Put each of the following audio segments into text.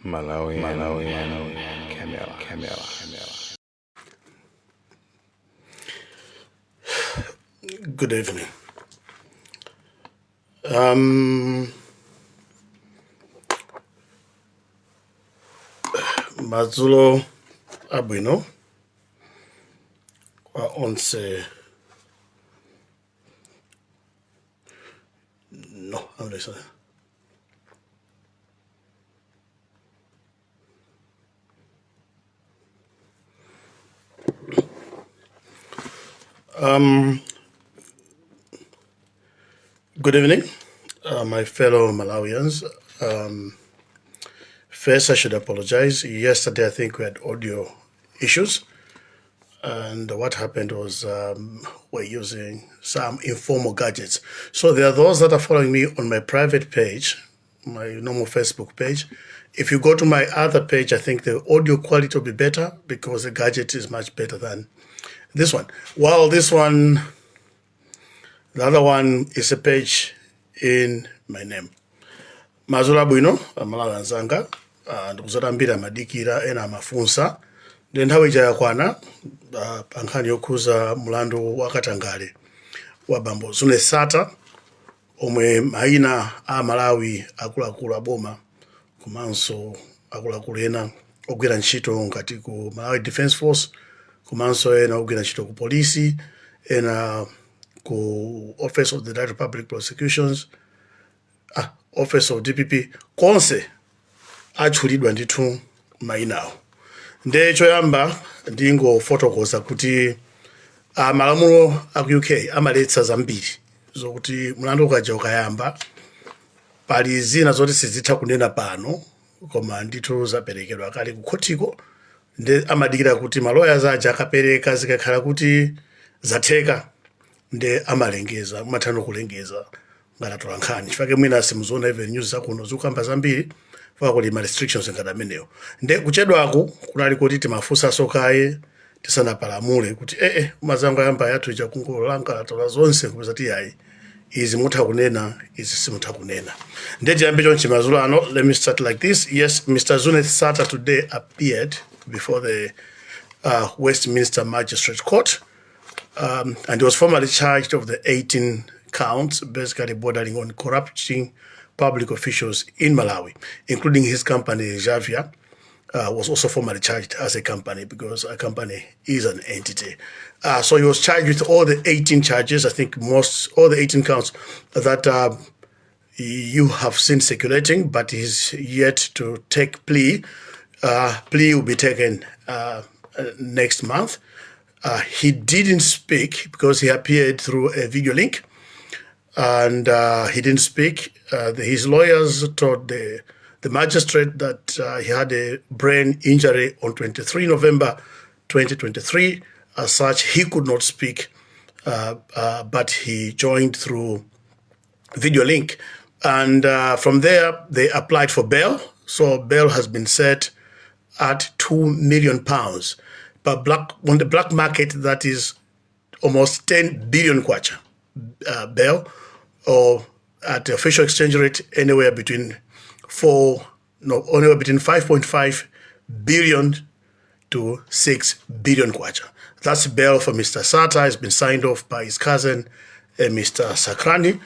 Malawian Camera. Good evening. Madzulo abwino kwa onse. No, I'm listening. Good evening, my fellow Malawians. First, I should apologize. Yesterday, I think we had audio issues. And what happened was we're using some informal gadgets. So there are those that are following me on my private page, my normal Facebook page. If you go to my other page, I think the audio quality will be better because the gadget is much better than this one. While this one, the other one is a page in my name. Mazula bwino, Malawi nzanga, ndikuzatambira madikira ena amafunsa. Ndi nthawi yakwana pa nkhani yokhuza mlandu wa katangale wa bambo Zune Sata omwe mayina a Malawi akuluakulu aboma komanso akuluakulu ena ogwira ntchito ngati ku Malawi Defence Force komanso ena ogwira ntchito ku polisi ena ku Office of the Director of Public Prosecutions, Office of DPP, konse atchulidwa ndithu mayinawo. Nde choyamba ndingofotokoza kuti malamulo aku UK amaletsa zambiri zokuti mlandu ukaja ukayamba pali zina zoti sizitha kunena pano koma ndithu zaperekedwa kale ku khotiko. Nde amadikira kuti maloyas aja akapereka zikakhala kuti zatheka nde amalengeza umathano kulengeza ngatola nkhani chifake mwina simuzoona even news zakuno zikukamba zambiri faka kuli ma restrictions ngati amenewo. Nde kuchedwako kunali kuti timafunsa sokaye tisanapalamule kuti mazango ayamba yathu ija kungolanga tola zonse kupeza tiyayi izi mutha kunena izi simutha kunena. Nde tiyambe chonchi mazulo ano. Let me start like this. Yes, Mr. Zune Sata today appeared before the Westminster Magistrate Court, and he was formally charged of the 18 counts, basically bordering on corrupting public officials in Malawi, including his company, Javia, was also formally charged as a company because a company is an entity. So he was charged with all the 18 charges, I think all the 18 counts that you have seen circulating, but he's yet to take plea. Plea will be taken next month. He didn't speak because he appeared through a video link, and he didn't speak. His lawyers told the magistrate that he had a brain injury on 23 November 2023. As such, he could not speak, but he joined through video link. And from there, they applied for bail. So bail has been set at £2 million. But on the black market, that is almost 10 billion kwacha bail, or at the official exchange rate, anywhere between 5.5 billion to 6 billion kwacha. That's bail for Mr. Sata. It's been signed off by his cousin, Mr. Sakrani.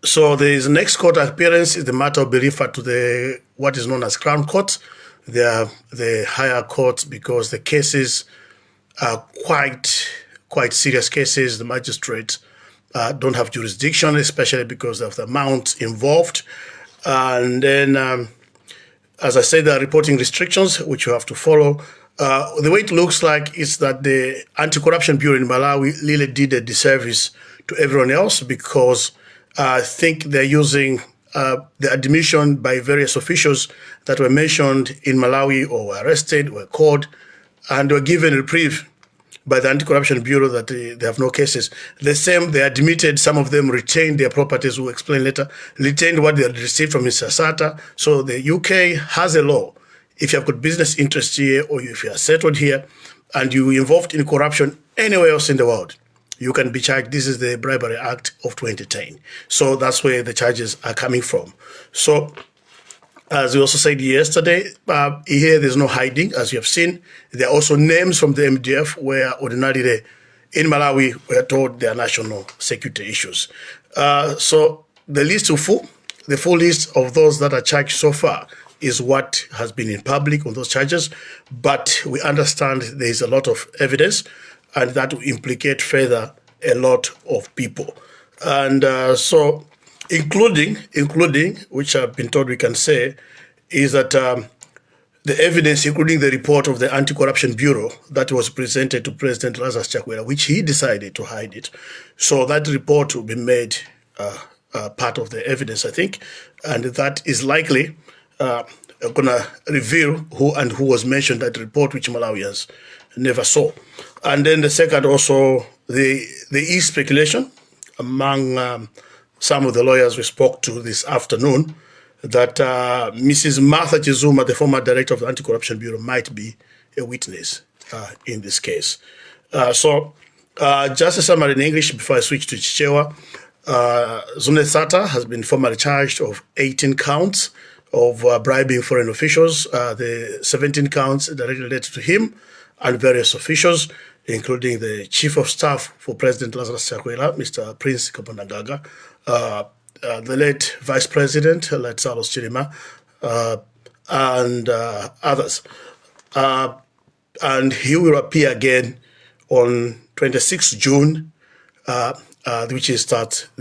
So the next court appearance is the matter will be referred to what is known as Crown Court. They are the higher courts because the cases are quite serious cases. The magistrates don't have jurisdiction, especially because of the amount involved. And then, as I said, there are reporting restrictions which you have to follow. The way it looks like is that the Anti-Corruption Bureau in Malawi really did a disservice to everyone else because I think they're using the admission by various officials that were mentioned in Malawi or were arrested, were caught, and were given reprieve by the Anti-Corruption Bureau that they have no cases. The same, they admitted some of them retained their properties, we'll explain later, retained what they had received from Mr. Sata. So the UK has a law. If you have got business interests here or if you are settled here and you involved in corruption anywhere else in the world, you can be charged. This is the Bribery Act of 2010. So that's where the charges are coming from. So As we also said yesterday, here there's no hiding, as you have seen. There are also names from the MDF where ordinarily in Malawi we are told there are national security issues. So the list is full. The full list of those that are charged so far is what has been in public on those charges, but we understand there is a lot of evidence and that will implicate further a lot of people. And so including, which I've been told we can say, is that the evidence, including the report of the Anti-Corruption Bureau that was presented to President Lazarus Chakwera, which he decided to hide it. So that report will be made part of the evidence, I think, and that is likely going to reveal who was mentioned in that report, which Malawians never saw. And then the second also, there is speculation among some of the lawyers we spoke to this afternoon that Mrs. Martha Chizuma, the former director of the Anti-Corruption Bureau, might be a witness in this case. So just a summary in English before I switch to Chichewa. Zune Sata has been formally charged of 18 counts of bribing foreign officials. The 17 counts directly related to him and various officials, including the Chief of Staff for President Lazarus Chakwera, Mr. Prince Kabonagaga, the late Vice President, Salos Chirima, and others. And he will appear again on 26 June, which is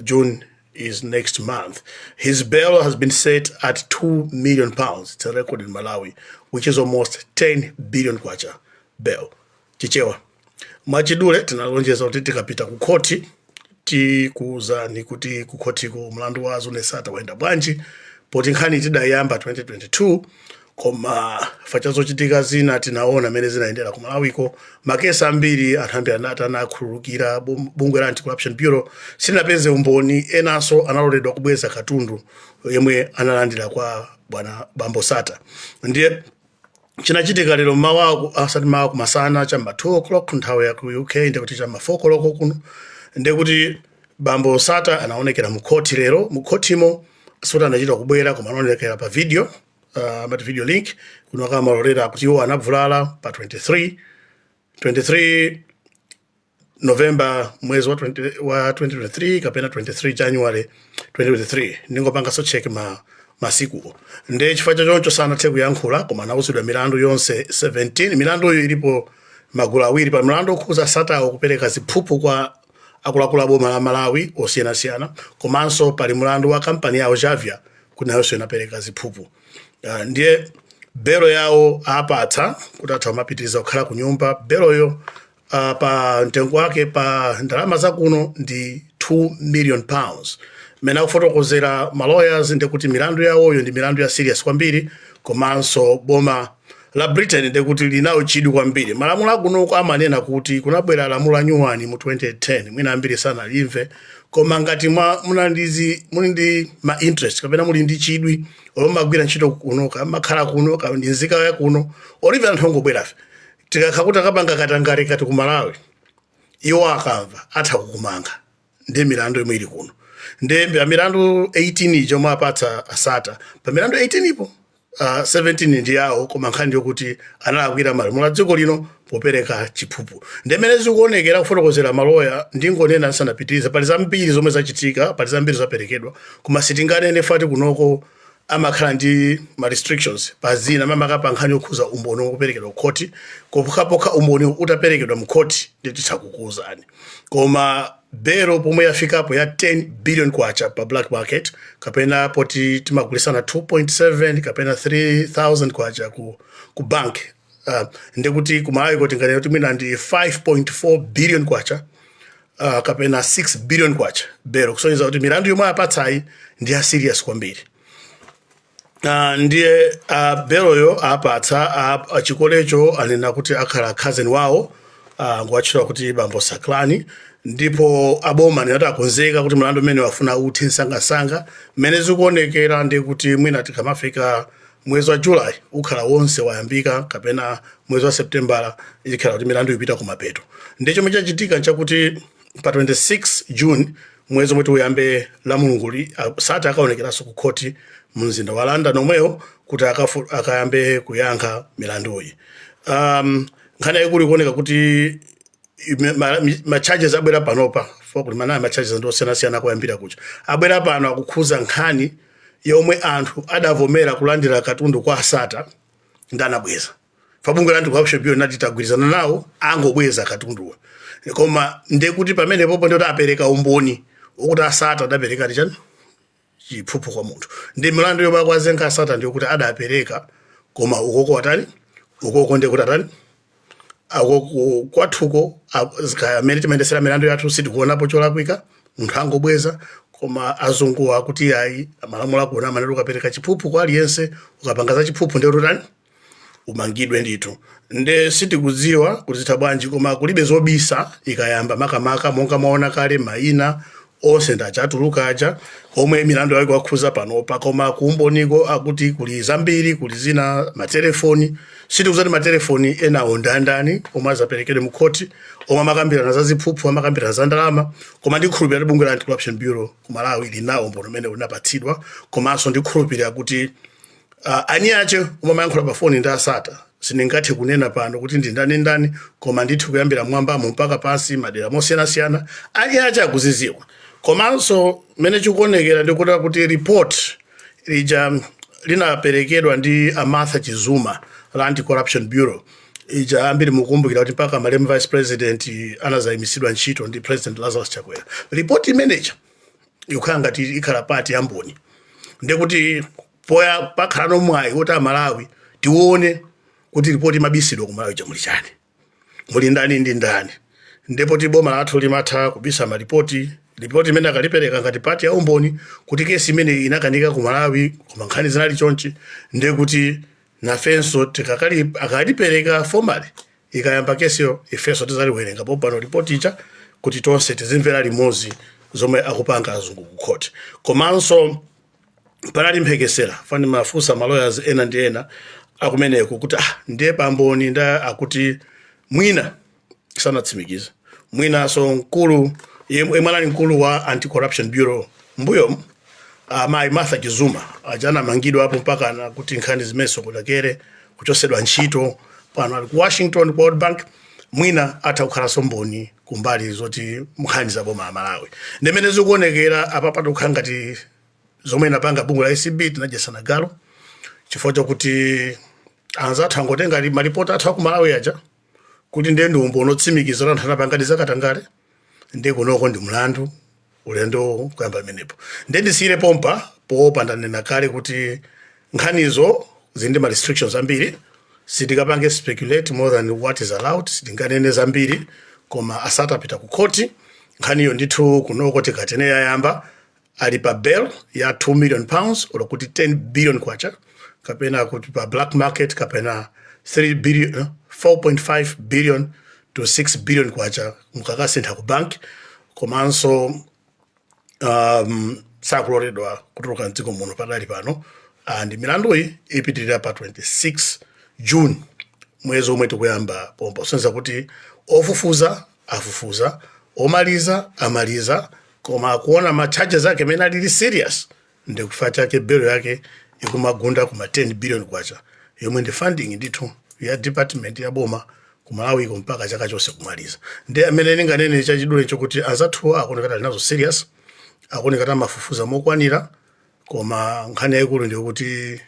June is next month. His bail has been set at £2 million. It's a record in Malawi, which is almost 10 billion kwacha bail. Chichewa. Mwachidule tinalonjeza kuti tikapita ku koti tikuuzani kuti ku koti ku mlandu wa Zune Sata waenda bwanji poti nkhani tidayamba 2022 koma fachazochitika zina tinaona mene zinaendera ku Malawiko makesi ambiri anthu anati anakhululukira bungwe la Anti-Corruption Bureau sinapeze umboni enanso analoledwa kubweza katundu yemwe analandira kwa bwana Bambo Sata. Ndiye chinachitika lero mawa asati mawa kumasana chamba 2 o'clock nthawi ya ku UK ndikuti chamba 4 o'clock kuno ndikuti Bambo Sata anaonekera mu koti lero mu kotimo sota anachita kubwera koma anaonekera pa video video link kuno kama lorera kuti iwo anavulala pa 23 November mwezi wa 2023 kapena 23 January 2023 ndingopanga so check masiku nde chifukwa choncho sana te kuyankhula koma anawuzidwa milandu yonse 17. Milandu iyo ilipo magulu awiri pa milandu okhuza Sata kupereka ziphuphu kwa akuluakulu boma la Malawi osiyanasiyana komanso pali mulandu wa kampani yawo Javia kunayonso inapereka ziphuphu. Ndiye belo yawo apatsa kuti atha kumapitiriza kukhala ku nyumba. Beloyo pa mtengo wake pa ndalama zakuno ndi £2 million. Mena kufotokozera maloyers ndekuti milandu yawoyo ndi milandu ya serious kwambiri komanso boma la Britain ndekuti linawo chidwi kwambiri. Malamulo akuno amanena kuti kunabwera lamulo la nyuwani mu 2010 mwina ambiri sana limve koma ngati muli ndi ma interest kapena muli ndi chidwi olomagwira ntchito kuno makhala kuno ndi nzika ya kuno olive anthu ongobwerafe tikakhakuti akapanga katangale kati ku Malawi iwo akamva atha kukumanga ndi milandu yomwe ili kuno. Ndi milandu 18 ijo mwapatsa Sata pa milandu 18 ipo 17 ndi yawo koma nkhani yokuti analakwira malamulo a dziko lino popereka chiphuphu. Ndemene zikuonekera kufotokozera maloya ndingonena asanapitirize pali zambiri zomwe zachitika pali zambiri zaperekedwa koma sitinganene fati kunoko amakhala ndi ma restrictions pazina mamakapa nkhani yokhuza umboni woperekedwa ku koti kopokha umboni utaperekedwa mu koti nditithakukuuzani koma belo pomwe yafikapo ya 10 billion kwacha pa black market kapena poti timagulisana 2.7 kapena 3,000 kwacha ku bank ndekuti kumalawi kuti ngane kuti mwina ndi 5.4 billion kwacha kapena 6 billion kwacha belo kusonyeza kuti milandu yomwe apatsayi ndi ya serious kwambiri. Ndiye beloyo apatsa chikolecho anena kuti akhala cousin wawo ngwachira kuti Bambo Saklani ndipo aboma ni atakonzeka kuti mlandu mmene wafuna uthi nsangasanga mmene zikuonekera ndi kuti mwina tikamafika mwezi wa July ukhala wonse wayambika kapena mwezi wa September ikhala kuti milandu ipita kumapeto. Ndicho chomwe chachitika chakuti pa 26 June mwezi omwe uyambe la mulunguli Sata akaonekeranso ku koti mumzinda wa London omweyo kuti akayambe kuyankha milanduyi. Nkhani ikulu ikuoneka kuti ma-charges abwera panopa kuti manali ma-charges ndosiyanasiyana kuyambira kucha abwera pano akukhuza nkhani yomwe anthu adavomera kulandira katundu kwa Asata ndi anabweza. Bungwe la Anti-Corruption Bureau linati tagwirizana nawo angobweza katunduwa, koma ndekuti pamenepo ndoti apereka umboni ukuti Asata adapereka tichani chiphuphu kwa munthu. Ndi milandu yomwe akwazenga Asata ndiyokuti adapereka koma ukoko watani ukoko ndekuti atani kwathuko amene timayendesera milandu yathu sitikuonapo cholakwika, munthu angobweza. Koma azungu akuti ayi malamulo akuona amanena ukapereka chiphuphu kwa aliyense ukapanga za chiphuphu ndekuti tani umangidwe ndithu. Nde sitikudziwa kuti zitha bwanji, koma kulibe zobisa ikayamba makamaka monga maona kale maina onse ndachatuluka aja omwe milandu yake wakhuza panopa, koma kuumboniko akuti kuli zambiri, kuli zina matelefoni. Sitikuzati matelefoni enawo ndandani omwe azaperekedwe mu khoti omwe amakambirana za ziphuphu, amakambirana za ndalama, koma ndikhulupirira bungwe la Anti-Corruption Bureau ku Malawi linawo umboni umene unapatsidwa. Komanso ndikhulupirira kuti ani ache omwe amayankhula pafoni ndi Asata sindingathe kunena pano kuti ndi ndani, koma ndithu kuyambira mwambamo mpaka pansi madera mosiyanasiyana ani ache akuziziwa. Komanso mene chikuonekera ndikuti kuti report lija linaperekedwa ndi Martha Chizuma la Anti-Corruption Bureau ija ambiri mukumbukira kuti mpaka malemu vice president anazayimisidwa ntchito ndi President Lazarus Chakwera. Report imeneja ikukhala ngati ikhala pati ya mboni, ndekuti poya pakhala nomwayi kuti Amalawi tione kuti report imabisidwa ku Malawi muli chani, muli ndani ndi ndani. Ndipo boma lathu limatha kubisa maripoti imene akalipereka ngati pati ya umboni kuti kesi imene inakanika ku Malawi koma nkhani zinali chonchi, ndekuti nafenso akalipereka formally ikayamba kesiyo ifenso tizaliwerenga popano report icha kuti tonse tizimvera limodzi zomwe akupanga azungu ku court. Komanso panali mphekesera fani mafusa lawyers ena ndi ena akumeneko kuti ndiye pamboni nda akuti mwina sanatsimikiza mwina mkulu yemwe ali mkulu wa Anti-Corruption Bureau mbuyo mayi Martha Chizuma ajana mangidwa hapo mpaka na kuti nkhani zimeso kudakere kuchosedwa ntchito pano ali ku Washington World Bank, mwina atakhala somboni kumbali zoti nkhani za boma Malawi. Ndemene zikuonekera apa patukhala ngati zomwe napanga bungwe la ACB tinajesana galo chifukwa chokuti anzathu angotenga maripoti athu ku Malawi aja kuti ndiye ndi umboni otsimikiza anthu anapanga dizakatangale ndiye kunoko ndi mlandu ulendo kuyamba menepo. Ndiye ndisire pompa poopa ndanena kale kuti nkhanizo zindi ma restrictions ambiri, sitikapange speculate more than what is allowed, sitinganene zambiri, koma Asata apita ku koti. Nkhaniyo ndithu kunoko tikatene yayamba ali pa bail ya 2 million pounds olo kuti 10 billion kwacha, kapena kuti pa black market kapena 4.5 billion to 6 billion kwacha mukakasintha ku bank. Komanso sakuloledwa kutuluka mdziko muno padali pano, and milanduyi ipitirira pa 26 June mwezi omwe tikuyamba pompo. Senza kuti ofufuza afufuza, omaliza amaliza, koma kuona ma charges ake mena ali serious ndi kufa chake bail yake ikumagunda kuma 10 billion kwacha, yomwe ndi funding ndithu ya department ya boma ku Malawi mpaka chaka chose kumaliza. Ndi amene ninganene chachidule chokuti azathu akuonekana nazo serious, akuonekana mafufuza mokwanira, koma nkhani yaikulu ndi kuti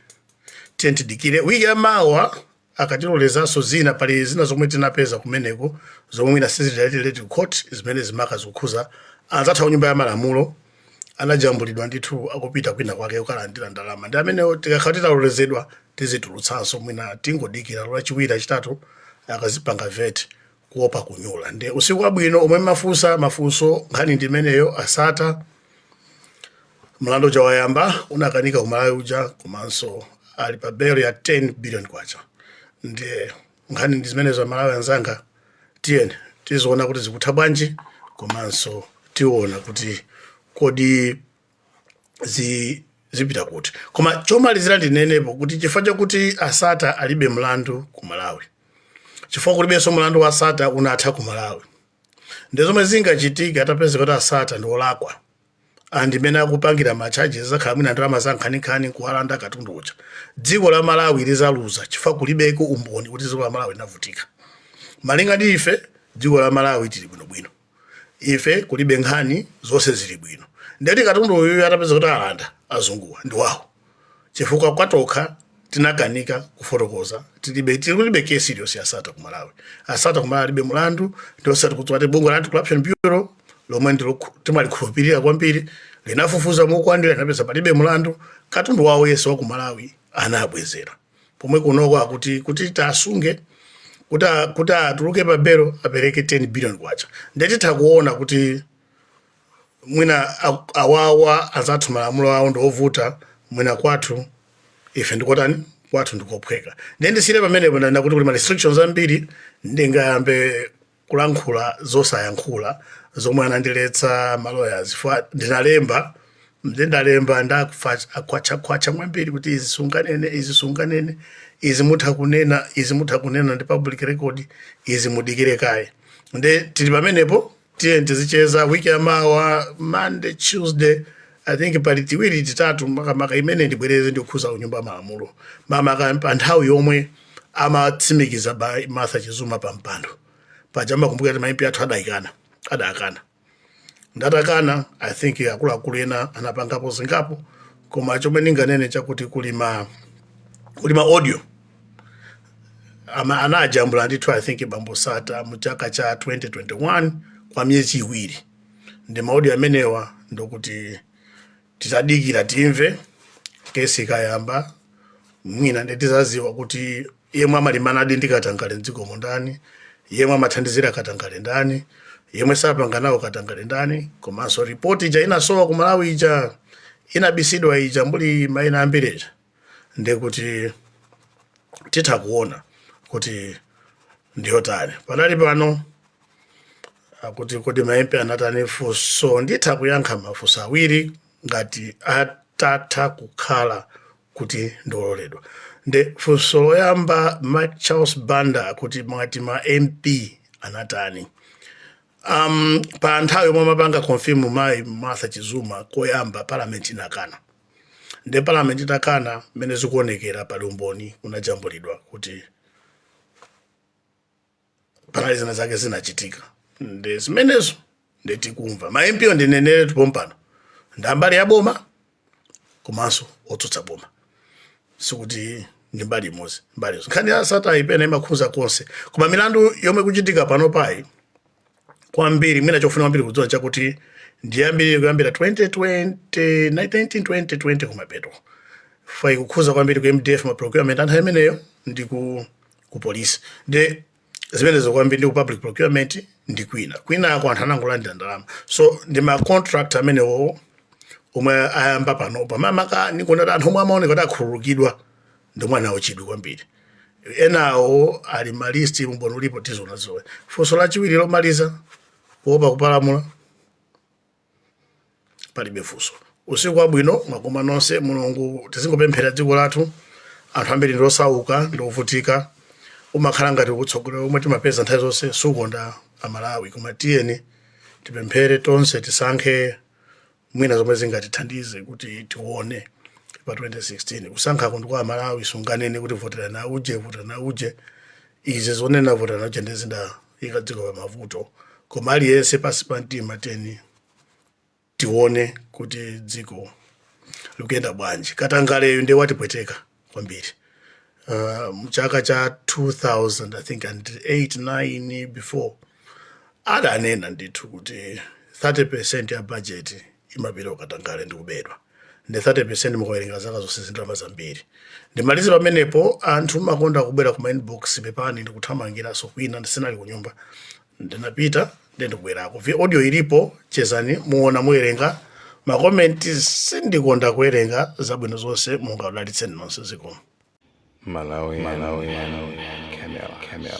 tentidikire wiki yamawa akatilolezaso zina pali zina zomwe tinapeza kumeneko zomwe mwina sizileti court zimene zimaka zikukhuza anzathu nyumba ya malamulo anajambulidwa ndithu akupita kwina kwake ukalandira ndalama. Ndi amene tikakhatira lolezedwa tizitulutsanso mwina tingodikira lwachiwiri achitatu akazipanga vet kuopa kunyula. Ndi usiku wabwino omwe mafunso nkhani ndimeneyo Asata mlando jawayamba unakanika ku Malawi uja, komanso ali pa bail ya 10 billion kwacha. Ndi nkhani ndizimenezo Malawi anzanga tiyene tizoona kuti zikutha bwanji, komanso tiona kuti kodi zipita kuti. Koma chomalizira ndinenepo kuti chifukwa chokuti Asata alibe mlandu ku Malawi, chifukwa kulibenso mlandu wa Asata unatha ku Malawi, ndi zomwe zingachitika atapeza kuti Asata ndi olakwa andimene akupangira ma charges akhala mwina ndalama za nkhanikhani kuwalanda katundu uja. Dziko la Malawi lizaluza chifukwa kulibeko umboni kuti dziko la Malawi linavutika. Malinga ndi ife dziko la Malawi tili bwinobwino, ife kulibe nkhani zonse zili bwino. Ndeti katundu uyu atapeza kuti alanda azunguwa ndi wawo chifukwa kwatokha tinakanika kufotokoza tilibe kesi iliyonse asata ku Malawi. Asata ku Malawi alibe mulandu ndiosati kuti bungwe la Anti-Corruption Bureau lomwe ndilo timalikhulupirira kwambiri linafufuza mokwandira linapeza palibe mulandu. Katundu wawo yense wa ku Malawi anabwezera pomwe kunoko kuti tasunge kuti atuluke pa belo apereke 10 billion kwacha. Ndeti takuona kuti mwina awawa azathu malamulo awo ndiovuta mwina kwathu ife ndikotani kwathu ndikophweka. Ndendisire pamenepo ndana kuti ma restrictions ambiri ndingayambe kulankhula zosayankhula zomwe anandiletsa maloyers fwa ndalemba ndakhwacha mwambiri kuti izi sunganene izi mutha kunena ndi public record izi mudikire kaye. Nde tili pamenepo tiye tizicheza wiki yamawa Monday Tuesday I think pali tiwiri titatu maka imene ndibwereze ndikukhuza unyumba malamulo mama pa nthawi yomwe amatsimikiza ba Martha Chizuma pa mpando pajama kumbuka kuti MP athu adakana ndatakana. I think akuluakulu ena anapangapo zingapo koma chomwe ninganene chakuti kulima audio anajambula ndithu I think bambosata mu chaka cha 2021 kwa myezi iwiri. Ndi maaudio amenewa ndokuti titadikira timve kesi kayamba mwina ndetizaziwa kuti yemwe amalimana ndi katangale mdziko mondani, yemwe amathandizira katangale ndani, yemwe sapanga nawo katangale ndani. Komanso ripoti ija inasowa ku Malawi ija inabisidwa ija mbuli maina ambireja ndekuti titakuona kuti ndiyotani padali pano kuti maempe anatani funso nditha kuyankha mafunso awiri ngati atatha kukhala kuti ndololedwa. Nde funso loyamba Mike Charles Banda kuti mwati ma MP anatani pa nthawi yomwe amapanga confirm mayi Martha Chizuma koyamba parliament inakana. Nde parliament itakana mene zikuonekera pali umboni kunajambulidwa kuti panali zina zake zinachitika. Nde zimenezo ndetikumva ma MP ndinenere tupompano ndambali ya boma komanso otsutsa boma sikuti ndi mbali imodzi mbali nkhani asata ipena imakhuza konse koma milandu yomwe kuchitika pano pai kwambiri mwina chofuna kwambiri kudziwa chakuti ndiyambiri kuyambira 1920 kumapeto fai kukhuza kwambiri ku MDF ma procurement anthu ameneyo ndi ku police. Nde zimenezo kwambiri ndi ku public procurement ndi kwina ako anthu anangolandira ndalama. So ndi ma contract amenewo omwe ayamba pano pamamaka nikuona anthu omwe amaoneka kuti akhululukidwa ndi mwana ochidwi kwambiri. Enawo ali malisti mbono ulipo tizona zowe. Funso lachiwiri lomaliza kuopa kupalamula palibe funso. Usiku wabwino mwakoma nonse. Mulungu tizingopemphera dziko lathu anthu ambiri ndosauka ndovutika umakhala ngati kutsogolera omwe timapeza nthawi zonse sukonda amalawi koma tiyeni tipemphere tonse tisankhe mwina zomwe zingatithandize kuti tione pa 2016 kusankha kundu kwa amalawi sunganene kuti votera na uje izi zonena votera na uje ndizinda ikadziko pa mavuto koma aliyense pasi pa mtima teni tione kuti dziko likuyenda bwanji. Katangaleyo ndiye watipweteka kwambiri. Mchaka cha 2000 I think and 8-9 before adanena ndithu kuti 30% ya budget imapita Katangale ndi kubedwa ndi 30% mukawerenga zaka zonse zindalama zambiri. Ndimalize pamenepo anthu makonda kubwera ku inbox pepani ndikuthamangira so kwina ndisinali kunyumba ndinapita ndikubwerako audio ilipo chezani muona muwerenga ma comments sindikonda kuwerenga zabwino zonse mungadalitseni nonse zikomo. Malawi, Camera.